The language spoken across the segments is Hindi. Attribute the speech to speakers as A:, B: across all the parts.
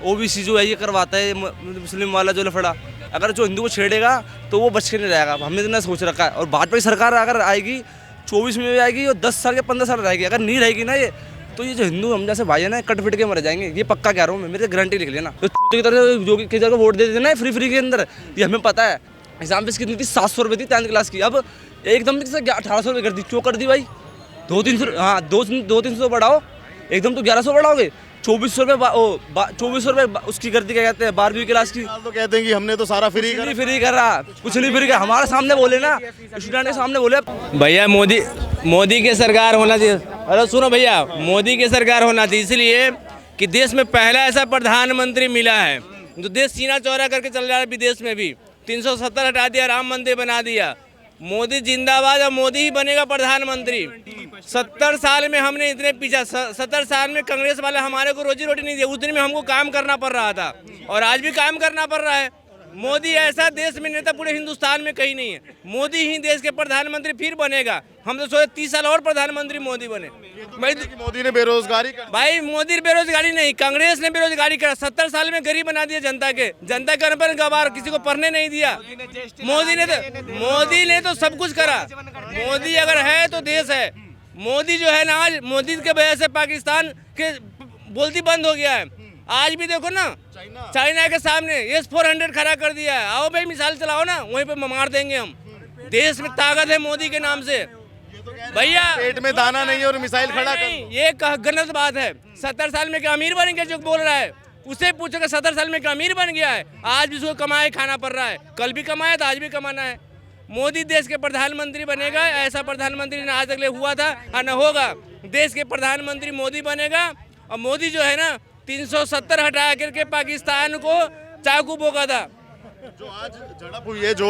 A: ओबीसी जो है ये करवाता है, मुस्लिम वाला जो लफड़ा, अगर जो हिंदू को छेड़ेगा तो वो बच के नहीं रहेगा। हमने इतना सोच रखा है। और भाजपा की सरकार अगर आएगी 24 में भी आएगी और 10 साल या 15 साल रहेगी, अगर नहीं रहेगी ना ये, तो ये जो हिंदू हम जैसे भाई है ना, कट फिट के मर जाएंगे। ये पक्का कह रहा हूँ मैं, मेरे गारंटी लिख लेना। तो की तरह जो किसी को वोट दे देते ना फ्री के अंदर, ये हमें पता है। एग्जाम फीस कितनी थी? 700 रुपये थी 10th क्लास की, अब एकदम 1800 रुपये कर दी। क्यों कर दी भाई? 200-300, हाँ 200-300 बढ़ाओ, एकदम तो 1100 बढ़ाओगे। 2400 रुपये 2400 रुपये उसकी कर दी, क्या कहते हैं 12वीं क्लास की।
B: तो कहते हैं कि हमने तो सारा फ्री
A: कुछ नहीं फ्री कर रहा, कुछ नहीं फ्री कर, हमारे सामने बोले ना, स्टूडेंट के सामने बोले।
C: भैया मोदी की सरकार होना चाहिए। अरे सुनो भैया, मोदी की सरकार होना चाहिए इसलिए कि देश में पहला ऐसा प्रधानमंत्री मिला है जो देश सीना चौड़ा करके चल रहा है। विदेश में भी 370 हटा दिया, राम मंदिर बना दिया। मोदी जिंदाबाद, और मोदी ही बनेगा प्रधानमंत्री। 70 साल में हमने इतने पीछा, 70 साल में कांग्रेस वाले हमारे को रोजी रोटी नहीं दिया। उस दिन में हमको काम करना पड़ रहा था और आज भी काम करना पड़ रहा है। मोदी ऐसा देश में नेता पूरे हिंदुस्तान में कहीं नहीं है। मोदी ही देश के प्रधानमंत्री फिर बनेगा। हम तो सोचे 30 साल और प्रधानमंत्री मोदी बने।
B: मोदी ने बेरोजगारी
C: भाई मोदी बेरोजगारी नहीं, कांग्रेस ने बेरोजगारी करा। 70 साल में गरीब बना दिया जनता के अनपढ़ गवार, किसी को पढ़ने नहीं दिया। मोदी ने तो सब कुछ करा। मोदी अगर है तो देश है। मोदी जो है ना, आज मोदी के वजह से पाकिस्तान के बोलती बंद हो गया है। आज भी देखो ना, चाइना के सामने S-400 खड़ा कर दिया है। आओ भाई मिसाल चलाओ ना, वहीं पे मार देंगे हम। देश में ताकत है मोदी के नाम से। भैया
B: पेट में दाना नहीं है और मिसाइल खड़ा कर,
C: ये गलत बात है। 70 साल में क्या अमीर बन गया जो बोल रहा है? उससे पूछो कि 70 साल में क्या अमीर बन गया है? आज भी उसको कमाए खाना पड़ रहा है। कल भी कमाया था, आज भी कमाना है। मोदी देश के प्रधानमंत्री बनेगा। ऐसा प्रधानमंत्री ना आज तक हुआ था और न होगा। देश के प्रधानमंत्री मोदी बनेगा। और मोदी जो है ना, 370 हटा करके पाकिस्तान को चाकू भोंका था।
B: जो आज झड़प हुई है जो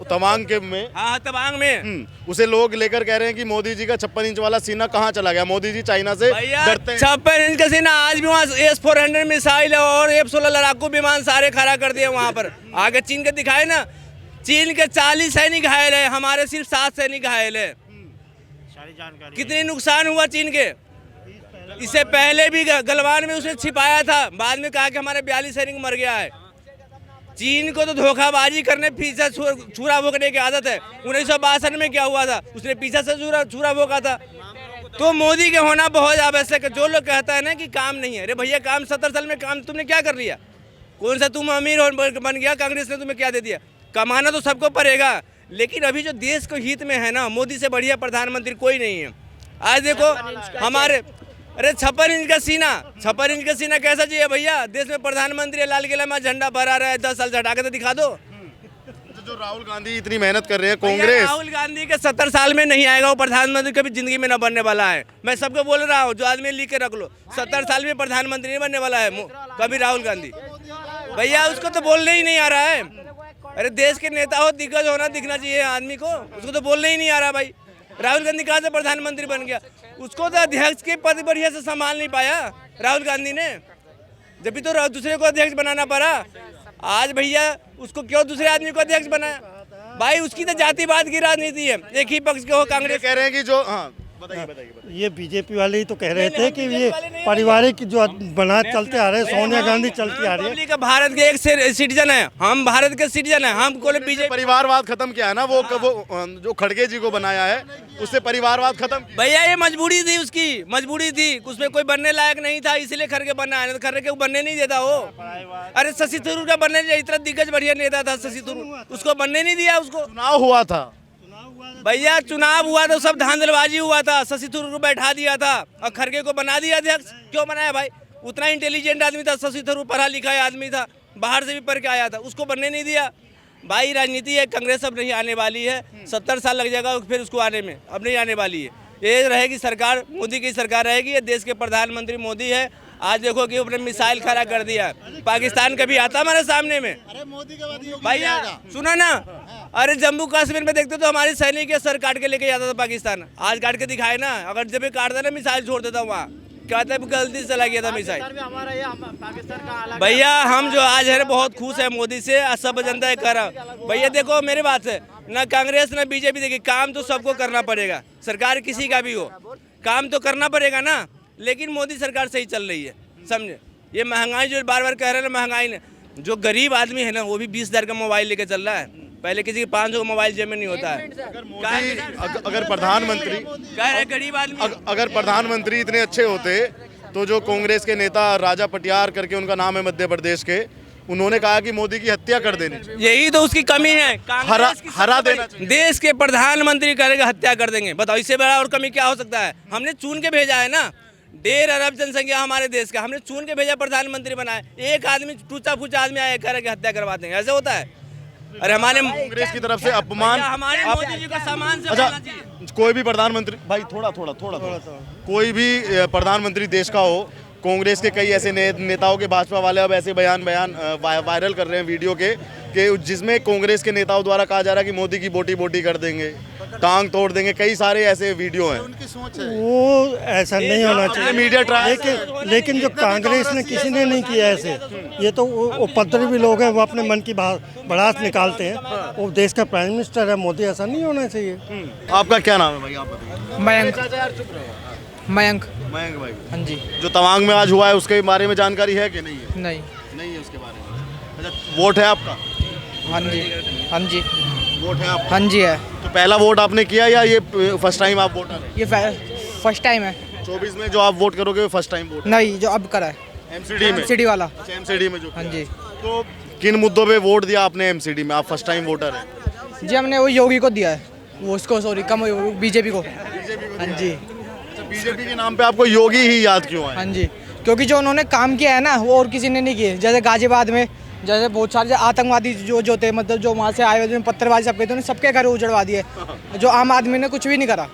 B: तवांग के में,
C: हाँ तवांग में,
B: उसे लोग लेकर कह रहे हैं कि मोदी जी का 56 इंच वाला सीना कहाँ चला गया। मोदी जी चाइना से डरते हैं।
C: 56 इंच का सीना आज भी वहाँ S-400 मिसाइल और F-16 लड़ाकू विमान सारे खड़ा कर दिए वहाँ पर। आगे चीन के दिखाए ना, चीन के 40 सैनिक घायल है, हमारे सिर्फ 7 सैनिक घायल है। कितनी नुकसान हुआ चीन के। इससे पहले भी गलवान में उसने छिपाया था, बाद में कहा कि हमारे 42 सैनिक मर गया है। चीन को तो धोखाबाजी करने, पीछे छुरा भोंकने की आदत है। 1962 में क्या हुआ था, उसने पीछे से छुरा भोंका था। तो मोदी के होना बहुत आवश्यक है। जो लोग कहता है ना कि काम नहीं है, अरे भैया काम 70 साल में काम तुमने क्या कर लिया? कौन सा तुम अमीर बन गया? कांग्रेस ने तुम्हें क्या दे दिया? कमाना तो सबको पड़ेगा, लेकिन अभी जो देश को हित में है ना, मोदी से बढ़िया प्रधानमंत्री कोई नहीं है। आज देखो हमारे, अरे 56 इंच का सीना कैसा चाहिए भैया? देश में प्रधानमंत्री लाल किला में झंडा फहरा रहा है, 10 साल से हटा के तो दिखा दो।
B: जो राहुल गांधी इतनी मेहनत कर रहे हैं, कांग्रेस
C: राहुल गांधी के 70 साल में नहीं आएगा वो प्रधानमंत्री, कभी जिंदगी में न बनने वाला है। मैं सबको बोल रहा हूँ, जो आदमी लिख के रख लो, 70 साल में प्रधानमंत्री नहीं बनने वाला है कभी राहुल गांधी। भैया उसको तो बोलने ही नहीं आ रहा है। अरे देश के नेता हो, दिग्गज होना दिखना चाहिए आदमी को, उसको तो बोलने ही नहीं आ रहा भाई। राहुल गांधी कहाँ से प्रधानमंत्री बन गया? उसको तो अध्यक्ष के पद बढ़िया से संभाल नहीं पाया राहुल गांधी ने, जब भी तो दूसरे को अध्यक्ष बनाना पड़ा। आज भैया उसको क्यों दूसरे आदमी को अध्यक्ष बनाया? भाई उसकी तो जातिवाद की राजनीति है। एक ही पक्ष के हो, कांग्रेस
B: कह रहे हैं कि जो, हाँ बताइए।
D: ये बीजेपी वाले ही तो कह रहे थे कि ये पारिवारिक जो बना चलते आ रहे, सोनिया गांधी चलती आ रही है।
C: भारत के एक सिटीजन है, हम भारत के सिटीजन है। हम को बीजेपी
B: परिवारवाद खत्म किया है ना, वो जो खड़गे जी को बनाया है, उससे परिवारवाद खत्म।
C: भैया ये मजबूरी थी, उसकी मजबूरी थी, उसमें कोई बनने लायक नहीं था, इसलिए खड़गे बना है। खड़गे को बनने नहीं देता वो। अरे शशि थरूर का बनने, इतना दिग्गज बढ़िया नेता था शशि थरूर, उसको बनने नहीं दिया। उसको
B: चुनाव हुआ था
C: भैया, चुनाव हुआ तो सब धांधलबाजी हुआ था। शशि थरूर को बैठा दिया था और खड़गे को बना दिया अध्यक्ष। क्यों बनाया भाई? उतना इंटेलिजेंट आदमी था शशि थरूर, पढ़ा लिखा आदमी था, बाहर से भी पढ़ के आया था, उसको बनने नहीं दिया। भाई राजनीति है, कांग्रेस अब नहीं आने वाली है। 70 साल लग जाएगा फिर उसको आने में, अब नहीं आने वाली है। ये रहेगी सरकार, मोदी की सरकार रहेगी। ये देश के प्रधानमंत्री मोदी है। आज देखो कि उसने मिसाइल खड़ा कर दिया। पाकिस्तान कभी आता हमारे सामने में?
B: अरे मोदी का
C: भैया सुना ना, अरे जम्मू कश्मीर में देखते तो हमारे सैनिक के सर काट के लेके जाता था पाकिस्तान। आज काट के दिखाए ना, अगर जब भी काटता ना मिसाइल छोड़ देता वहाँ, कहता है गलती से चला गया था मिसाइल। भैया हम जो आज है बहुत खुश है मोदी से, सब जनता कर रहा। भैया देखो मेरी बात है, ना कांग्रेस ना बीजेपी, देखिए काम तो सबको करना पड़ेगा, सरकार किसी का भी हो, काम तो करना पड़ेगा ना। लेकिन मोदी सरकार सही चल रही है, समझे? ये महंगाई जो बार बार कह रहे हैं ना, महंगाई ने, जो गरीब आदमी है ना वो भी 20,000 का मोबाइल लेके चल रहा है। पहले किसी के 500 का मोबाइल जेब में नहीं होता है।
B: अगर प्रधानमंत्री
C: कह रहे गरीब आदमी,
B: अगर प्रधानमंत्री इतने अच्छे होते तो जो कांग्रेस के नेता राजा पटियार करके उनका नाम है मध्य प्रदेश के, उन्होंने कहा कि मोदी की हत्या कर देनी चाहिए।
C: यही तो उसकी कमी है। कांग्रेस की
B: हरा देना चाहिए।
C: देश के प्रधानमंत्री करेगा हत्या कर देंगे, बताओ इससे बड़ा और कमी क्या हो सकता है। हमने चुन के भेजा है ना, 1.5 अरब जनसंख्या हमारे देश का, हमने चुन के भेजा, प्रधानमंत्री बनाए। एक आदमी टूचा फूचा आदमी आया कह रहे कि हत्या करवा देंगे, ऐसे होता है? अरे हमारे
B: कांग्रेस की तरफ से अपमान।
C: हमारे मोदी जी का सामान से
B: अच्छा,
C: बनना चाहिए।
B: कोई भी प्रधानमंत्री भाई थोड़ा कोई भी प्रधानमंत्री देश का हो, कांग्रेस के कई ऐसे नेताओं के, भाजपा वाले अब ऐसे बयान वायरल कर रहे हैं वीडियो के कि जिसमें कांग्रेस के नेताओं द्वारा कहा जा रहा है कि मोदी की बोटी कर देंगे, टांग तोड़ देंगे, कई सारे ऐसे वीडियो हैं।
D: उनकी सोच है वो, ऐसा नहीं होना चाहिए।
B: मीडिया ट्रायल
D: लेकिन जो कांग्रेस ने किसी ने नहीं किया ऐसे। ये तो वो उपद्रवी लोग हैं, वो अपने मन की भड़ास निकालते हैं। वो देश का प्राइम मिनिस्टर है मोदी, ऐसा नहीं होना चाहिए।
B: आपका क्या नाम है भाई? आप बताइए।
E: मयंक
B: मयंक भाई।
E: हाँ जी।
B: जो तवांग में आज हुआ है उसके बारे में जानकारी है कि नहीं है?
E: नहीं
B: नहीं है उसके बारे में। अच्छा, वोट है आपका?
E: हाँ जी। हाँ जी।
B: वोट है आपका?
E: हाँ जी है।
B: तो पहला वोट आपने किया या ये फर्स्ट टाइम आप वोटर हैं?
E: ये फर्स्ट टाइम है।
B: 24 में जो आप वोट करोगे फर्स्ट टाइम वोट?
E: नहीं, जो अब करा है
B: एमसीडी में।
E: सिटी वाला।
B: अच्छा, एमसीडी में जो
E: हाँ
B: किया।
E: जी।
B: तो किन मुद्दों पे वोट दिया आपने एमसीडी में? आप फर्स्ट टाइम वोटर हैं।
E: जी हमने वो योगी को दिया है, वो उसको सॉरी कम बीजेपी को। हाँ जी।
B: बीजेपी के नाम पे आपको योगी ही याद क्यों आया?
E: हाँ जी, क्योंकि जो उन्होंने काम किया है ना वो और किसी ने नहीं किए। जैसे गाजियाबाद में जैसे बहुत सारे आतंकवादी जो थे, मतलब जो वहाँ से आए हुए पत्थरबाजी सब थे, सबके घर उजड़वा दिए। जो आम आदमी ने कुछ भी नहीं करा।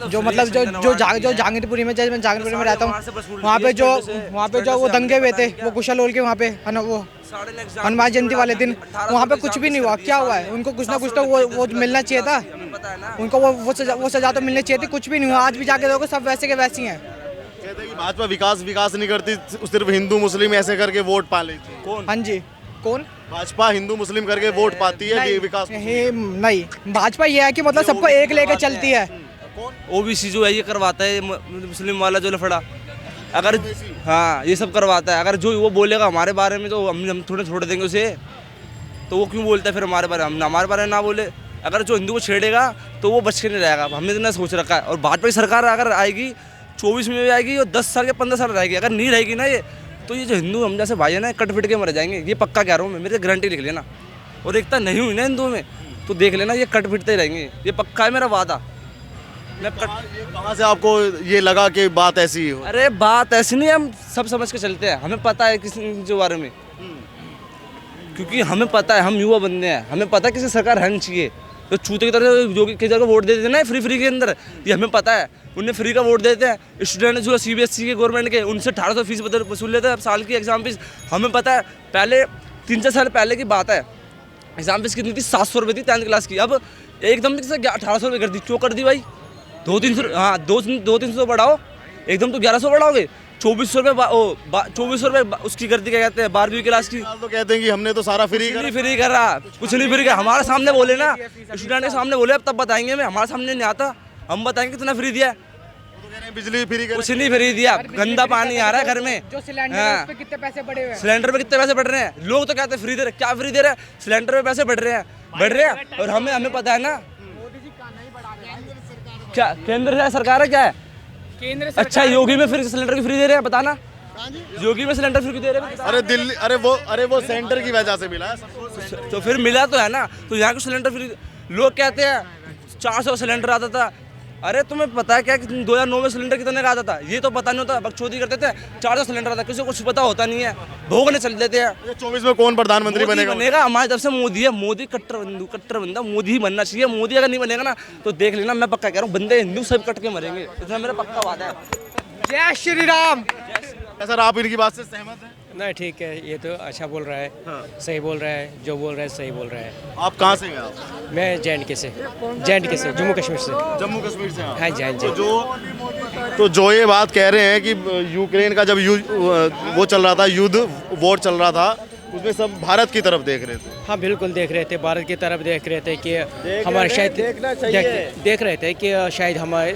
E: जो मतलब जो जहांगीरपुरी में, जैसे मैं जहांगीरपुरी में रहता हूँ, वहाँ पे जो वो दंगे हुए थे, वो कुशल होल के वहाँ पे है ना, वो हनुमान जयंती वाले दिन वहाँ पे कुछ भी नहीं हुआ। क्या हुआ है? उनको कुछ ना कुछ तो वो मिलना चाहिए था, उनको वो सजा तो मिलनी चाहिए थी। कुछ भी नहीं हुआ। आज भी जाके देखो सब वैसे के वैसे ही हैं।
B: कहते हैं कि भाजपा विकास नहीं करती, सिर्फ हिंदू मुस्लिम ऐसे करके वोट पा लेती है। कौन?
E: हाँ जी। कौन?
B: भाजपा हिंदू मुस्लिम करके वोट पाती है, विकास
E: नहीं। भाजपा ये है कि मतलब सबको एक लेके चलती है।
A: ओबीसी जो है ये करवाता है, मुस्लिम वाला जो लफड़ा, अगर हाँ ये सब करवाता है। अगर जो वो बोलेगा हमारे बारे में तो हम थोड़े छोड़ देंगे उसे, तो वो क्यों बोलता है फिर हमारे बारे में? हमारे बारे में ना बोले। अगर जो हिंदू को छेड़ेगा तो वो बच के नहीं रहेगा। हमने इतना सोच रखा है। और भाजपा की सरकार अगर आएगी 24 में भी आएगी और 10 साल या 15 साल रहेगी। अगर नहीं रहेगी ना ये, तो ये जो हिंदू हम जैसे भाई है ना, कट फिट के मर जाएंगे। ये पक्का कह रहा हूँ मैं, मेरी गारंटी लिख लेना। और एकता नहीं हुई ना हिंदुओं में तो देख लेना ये कट फिटते रहेंगे। ये पक्का है मेरा वादा। मैं
B: कहाँ से आपको ये लगा कि बात ऐसी हो?
A: अरे बात ऐसी नहीं, हम सब समझ के चलते हैं। हमें पता है किसी जो बारे में, क्योंकि हमें पता है, हम युवा बंदे हैं, हमें पता है किसी सरकार रहनी चाहिए। तो चूते की तरह जो की जगह वोट दे देते ना फ्री के अंदर, ये हमें पता है। उन्हें फ्री का वोट देते हैं। स्टूडेंट जो CBSE के गवर्नमेंट के, उनसे 1800 फीस वसूल लेते हैं साल की एग्जाम फीस। हमें पता है, पहले 3-4 साल पहले की बात है, एग्जाम फीस कितनी थी? 700 रुपये थी 10th क्लास की। अब एकदम 1800 रुपये कर दी। क्यों कर दी भाई? 200-300, हाँ 200-300 बढ़ाओ, एकदम तो 1100 बढ़ाओगे। 2400 रुपये उसकी कर दी, क्या कहते हैं, 12वीं क्लास की।
B: तो कहते हैं कि हमने तो सारा फ्री
A: कर रहा, कुछ नहीं फ्री कर। हमारे सामने बोले ना, स्टूडेंट के सामने बोले, अब तब बताएंगे। हमें हमारे सामने नहीं आता, हम बताएंगे कितना फ्री दिया।
B: बिजली फ्री,
A: कुछ नहीं फ्री दिया। गंदा पानी आ रहा है घर में।
E: जो सिलेंडर है उस पे कितने पैसे बढ़े हुए हैं?
A: सिलेंडर पे कितने पैसे बढ़ रहे हैं? लोग तो कहते हैं फ्री दे रहे, क्या फ्री दे रहे हैं? सिलेंडर पे पैसे बढ़ रहे हैं। और हमें पता है ना क्या केंद्र सरकार है, क्या है केंद्र। अच्छा, योगी में फिर सिलेंडर की फ्री दे रहे हैं, बताना। योगी में सिलेंडर फ्री दे रहे हैं।
B: अरे दिल्ली, अरे वो सेंटर की वजह से मिला है।
A: तो फिर मिला तो है ना। तो यहाँ को सिलेंडर फ्री, लोग कहते हैं 400 सिलेंडर आता था। अरे तुम्हें पता है क्या कि 2009 में सिलेंडर कितने का आता था? ये तो पता नहीं होता, बकचोदी करते थे। 400 सिलेंडर आता, किसी को कुछ पता होता नहीं है, भोगने चल देते हैं।
B: 24 में कौन प्रधानमंत्री बनेगा?
A: हमारी तरफ से मोदी है। मोदी कट्टर बंदा, मोदी ही बनना चाहिए। मोदी अगर नहीं बनेगा ना तो देख लेना, मैं पक्का कह रहा हूँ, बंदे हिंदू सब कट के मरेंगे। इतना मेरा पक्का वादा है।
E: जय श्री राम।
B: सर, आप इनकी बात से सहमत हैं?
F: नहीं, ठीक है, ये तो अच्छा बोल रहा है। सही बोल रहा है, जो बोल रहा है सही बोल रहा है।
B: आप कहाँ से हैं? आप?
F: मैं JNK से, जम्मू कश्मीर से।
B: जम्मू कश्मीर से?
F: हाँ जी, हाँ जी।
B: तो जो ये बात कह रहे हैं कि यूक्रेन का जब वो चल रहा था, युद्ध वॉर चल रहा था, उसमें सब भारत की तरफ देख रहे थे।
F: हाँ बिल्कुल देख रहे थे, भारत की तरफ देख रहे थे कि हमारे शायद देख रहे थे कि शायद हमारे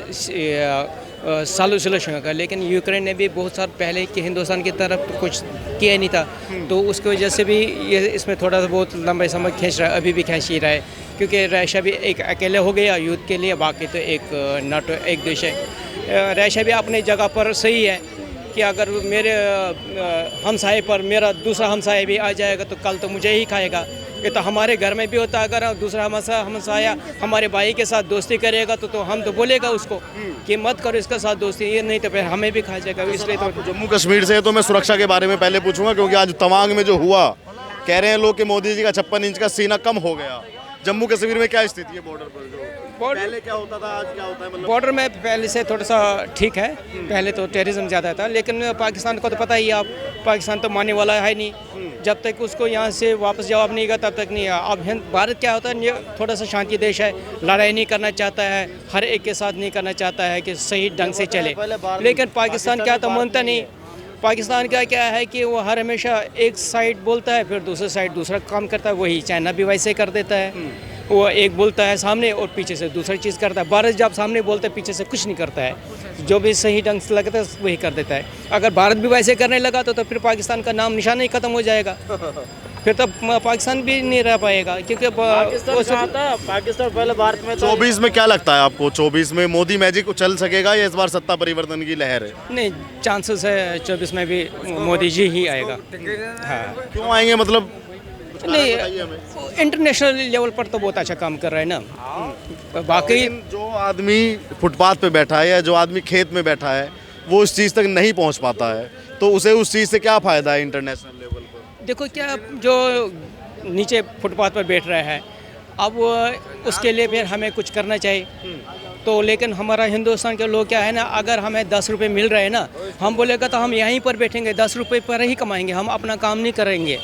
F: सॉल्यूशन का, लेकिन यूक्रेन ने भी बहुत साल पहले कि हिंदुस्तान की तरफ कुछ किया नहीं था, तो उसकी वजह से भी ये इसमें थोड़ा सा बहुत लंबे समय खींच रहा है, अभी भी खींच ही रहा है, क्योंकि रशिया भी एक अकेले हो गया युद्ध के लिए, बाकी तो एक नाटो एक देश है। रशिया भी अपनी जगह पर सही है कि अगर मेरे हमसाए पर मेरा दूसरा हमसाया भी आ जाएगा तो कल तो मुझे ही खाएगा। ये तो हमारे घर में भी होता है, अगर दूसरा हमसाया हमारे भाई के साथ दोस्ती करेगा तो हम तो बोलेगा उसको कि मत करो इसके साथ दोस्ती, ये नहीं तो फिर हमें भी खा जाएगा। इसलिए तो
B: जम्मू कश्मीर से तो मैं सुरक्षा के बारे में पहले पूछूंगा, क्योंकि आज तवांग में जो हुआ, कह रहे हैं लोग कि मोदी जी का 56 इंच का सीना कम हो गया। जम्मू कश्मीर में क्या स्थिति है बॉर्डर पर? जो पहले क्या होता था, आज क्या होता है? मतलब
F: बॉर्डर में पहले से थोड़ा सा ठीक है, पहले तो टेररिज्म ज़्यादा था, लेकिन पाकिस्तान को तो पता ही है, आप पाकिस्तान तो मानने वाला है नहीं, जब तक उसको यहाँ से वापस जवाब नहीं आएगा तब तक नहीं है। अब भारत क्या होता है, ये थोड़ा सा शांति देश है, लड़ाई नहीं करना चाहता है, हर एक के साथ नहीं करना चाहता है कि सही ढंग से चले, लेकिन पाकिस्तान क्या तो मानता नहीं। पाकिस्तान का क्या है कि वो हर हमेशा एक साइड बोलता है, फिर दूसरा साइड दूसरा काम करता है, वही चाइना भी वैसे कर देता है, वो एक बोलता है सामने और पीछे से दूसरी चीज़ करता है। भारत जब सामने बोलते है पीछे से कुछ नहीं करता है, जो भी सही ढंग से लगता है वही कर देता है। अगर भारत भी वैसे करने लगा तो फिर पाकिस्तान का नाम निशान ही खत्म हो जाएगा, फिर तो पाकिस्तान भी नहीं रह पाएगा, क्योंकि
G: पाकिस्तान पहले भारत में
B: 24 में क्या लगता है आपको? 24 में मोदी मैजिक चल सकेगा या इस बार सत्ता परिवर्तन की लहर है?
F: नहीं, चांसेस है 24 में भी मोदी जी ही आएगा। हाँ,
B: क्यों आएंगे मतलब?
F: नहीं, इंटरनेशनल लेवल पर तो बहुत अच्छा काम कर रहा है ना। बाकी
B: जो आदमी फुटपाथ पे बैठा है या जो आदमी खेत में बैठा है वो उस चीज़ तक नहीं पहुंच पाता है, तो उसे उस चीज़ से क्या फ़ायदा है इंटरनेशनल लेवल पर?
F: देखो, क्या जो नीचे फुटपाथ पर बैठ रहा है, अब उसके लिए फिर हमें कुछ करना चाहिए, तो लेकिन हमारा हिंदुस्तान के लोग क्या है ना, अगर हमें 10 रुपये मिल रहे हैं ना, हम बोलेगा तो हम यहीं पर बैठेंगे, 10 रुपये पर ही कमाएंगे, हम अपना काम नहीं करेंगे,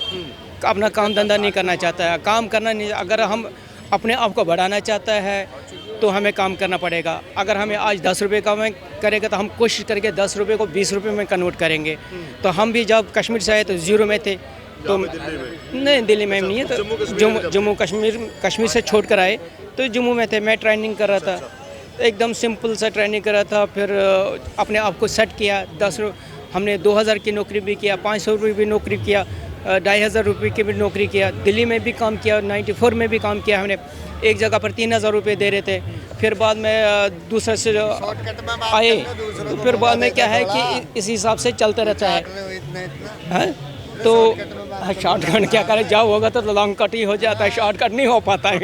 F: अपना काम धंधा नहीं करना चाहता है, काम करना नहीं। अगर हम अपने आप को बढ़ाना चाहता है तो हमें काम करना पड़ेगा। अगर हमें आज 10 रुपये करेगा तो हम कोशिश करके 10 रुपये को 20 रुपये में कन्वर्ट करेंगे। तो हम भी जब कश्मीर से आए तो ज़ीरो में थे, तो नहीं दिल्ली में नहीं है, तो जम्मू कश्मीर से छोड़ कर आए तो जम्मू में थे। मैं ट्रेनिंग कर रहा था, एकदम सिंपल सा ट्रेनिंग कर रहा था, फिर अपने आप को सेट किया। हमने 2000 की नौकरी भी किया, 500 रुपये भी नौकरी किया, 2500 रुपये की भी नौकरी किया, दिल्ली में भी काम किया, 94 में भी काम किया। हमने एक जगह पर 3000 रुपये दे रहे थे, फिर बाद में दूसरा से आए, तो फिर बाद में क्या है कि इस हिसाब से चलता रहता है। तो शॉर्टकट क्या करें, जाओ होगा तो लॉन्ग कट ही हो जाता है, शॉर्टकट नहीं हो पाता है।